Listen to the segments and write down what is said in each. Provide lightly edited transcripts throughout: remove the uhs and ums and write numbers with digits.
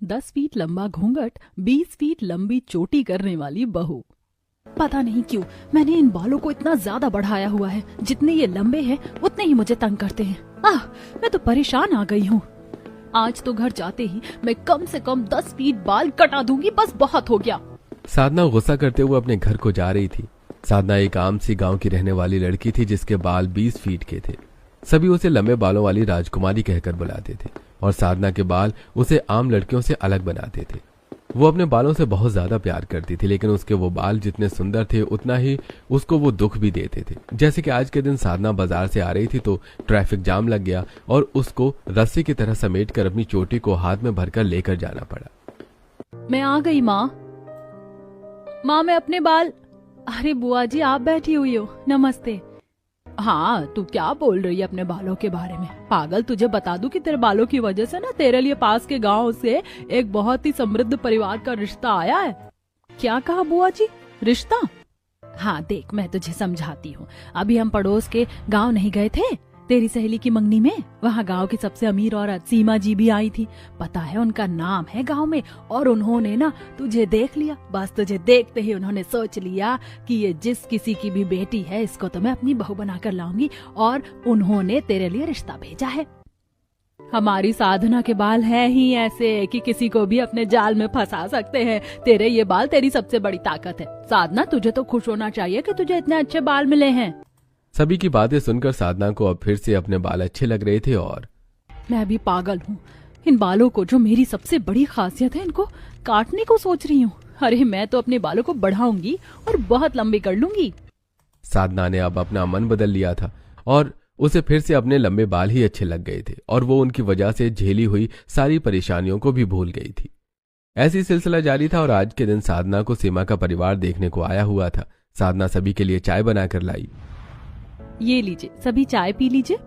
10 feet लंबा घूंघट, 20 feet लंबी चोटी करने वाली बहू। पता नहीं क्यों मैंने इन बालों को इतना ज्यादा बढ़ाया हुआ है। जितने ये लंबे हैं उतने ही मुझे तंग करते हैं। मैं तो परेशान आ गई हूँ। आज तो घर जाते ही मैं कम से कम 10 फीट बाल कटा दूंगी, बस बहुत हो गया। साधना गुस्सा करते हुए अपने घर को जा रही थी। साधना एक आम सी गांव की रहने वाली लड़की थी जिसके बाल 20 फीट के थे। सभी उसे लंबे बालों वाली राजकुमारी कहकर बुलाते थे और साधना के बाल उसे आम लड़कियों से अलग बनाते थे। वो अपने बालों से बहुत ज्यादा प्यार करती थी, लेकिन उसके वो बाल जितने सुंदर थे उतना ही उसको वो दुख भी देते थे। जैसे कि आज के दिन साधना बाजार से आ रही थी तो ट्रैफिक जाम लग गया और उसको रस्सी की तरह समेटकर अपनी चोटी को हाथ में भरकर लेकर जाना पड़ा। मैं आ गई माँ। मैं अपने बाल। अरे बुआ जी, आप बैठी हुई हो, नमस्ते। हाँ, तू क्या बोल रही है अपने बालों के बारे में? पागल, तुझे बता दूं कि तेरे बालों की वजह से ना तेरे लिए पास के गांव से एक बहुत ही समृद्ध परिवार का रिश्ता आया है। क्या कहा बुआ जी? रिश्ता? हाँ देख, मैं तुझे समझाती हूँ। अभी हम पड़ोस के गांव नहीं गए थे तेरी सहेली की मंगनी में? वहाँ गांव की सबसे अमीर औरत सीमा जी भी आई थी। पता है, उनका नाम है गांव में। और उन्होंने ना तुझे देख लिया। बस तुझे देखते ही उन्होंने सोच लिया कि ये जिस किसी की भी बेटी है, इसको तो मैं अपनी बहू बनाकर लाऊंगी। और उन्होंने तेरे लिए रिश्ता भेजा है। हमारी साधना के बाल हैं ही ऐसे कि किसी को भी अपने जाल में फंसा सकते हैं। तेरे ये बाल तेरी सबसे बड़ी ताकत है। साधना, तुझे तो खुश होना चाहिए कि तुझे इतने अच्छे बाल मिले हैं। सभी की बातें सुनकर साधना को अब फिर से अपने बाल अच्छे लग रहे थे और मैं भी पागल हूँ। इन बालों को, जो मेरी सबसे बड़ी खासियत है, इनको काटने को सोच रही हूँ। अरे मैं तो अपने बालों को बढ़ाऊंगी और बहुत लंबे कर लूंगी। साधना ने अब अपना मन बदल लिया था और उसे फिर से अपने लंबे बाल ही अच्छे लग गए थे और वो उनकी वजह से झेली हुई सारी परेशानियों को भी भूल गई थी। ऐसी सिलसिला जारी था और आज के दिन साधना को सीमा का परिवार देखने को आया हुआ था। साधना सभी के लिए चाय बनाकर लाई। ये लीजिए, सभी चाय पी लीजिए।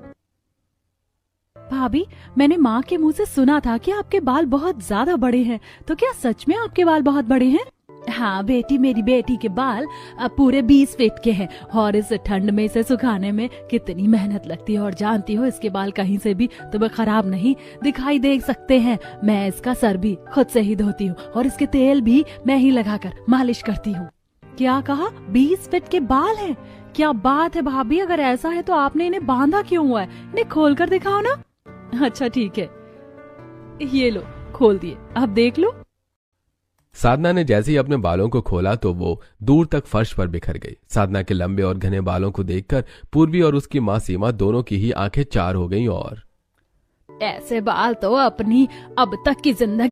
भाभी, मैंने माँ के मुंह से सुना था कि आपके बाल बहुत ज्यादा बड़े हैं। तो क्या सच में आपके बाल बहुत बड़े हैं? हाँ बेटी, मेरी बेटी के बाल अब पूरे 20 फीट के हैं। और इस ठंड में इसे सुखाने में कितनी मेहनत लगती है। और जानती हो, इसके बाल कहीं से भी तुम्हें खराब नहीं दिखाई दे सकते हैं। मैं इसका सर भी खुद से ही धोती हूँ और इसके तेल भी मैं ही लगाकर मालिश करती हूँ। क्या कहा? 20 फीट के बाल हैं? क्या बात है भाभी, अगर ऐसा है तो आपने इन्हें बांधा क्यों हुआ है? इन्हें खोल कर दिखाओ ना। अच्छा ठीक है, ये लो, खोल दिए, अब देख लो। साधना ने जैसे ही अपने बालों को खोला तो वो दूर तक फर्श पर बिखर गई। साधना के लंबे और घने बालों को देखकर पूर्वी और उसकी माँ सीमा दोनों की ही आंखें चार हो गईं और ऐसे बाल तो अपनी अब तक की जिंदगी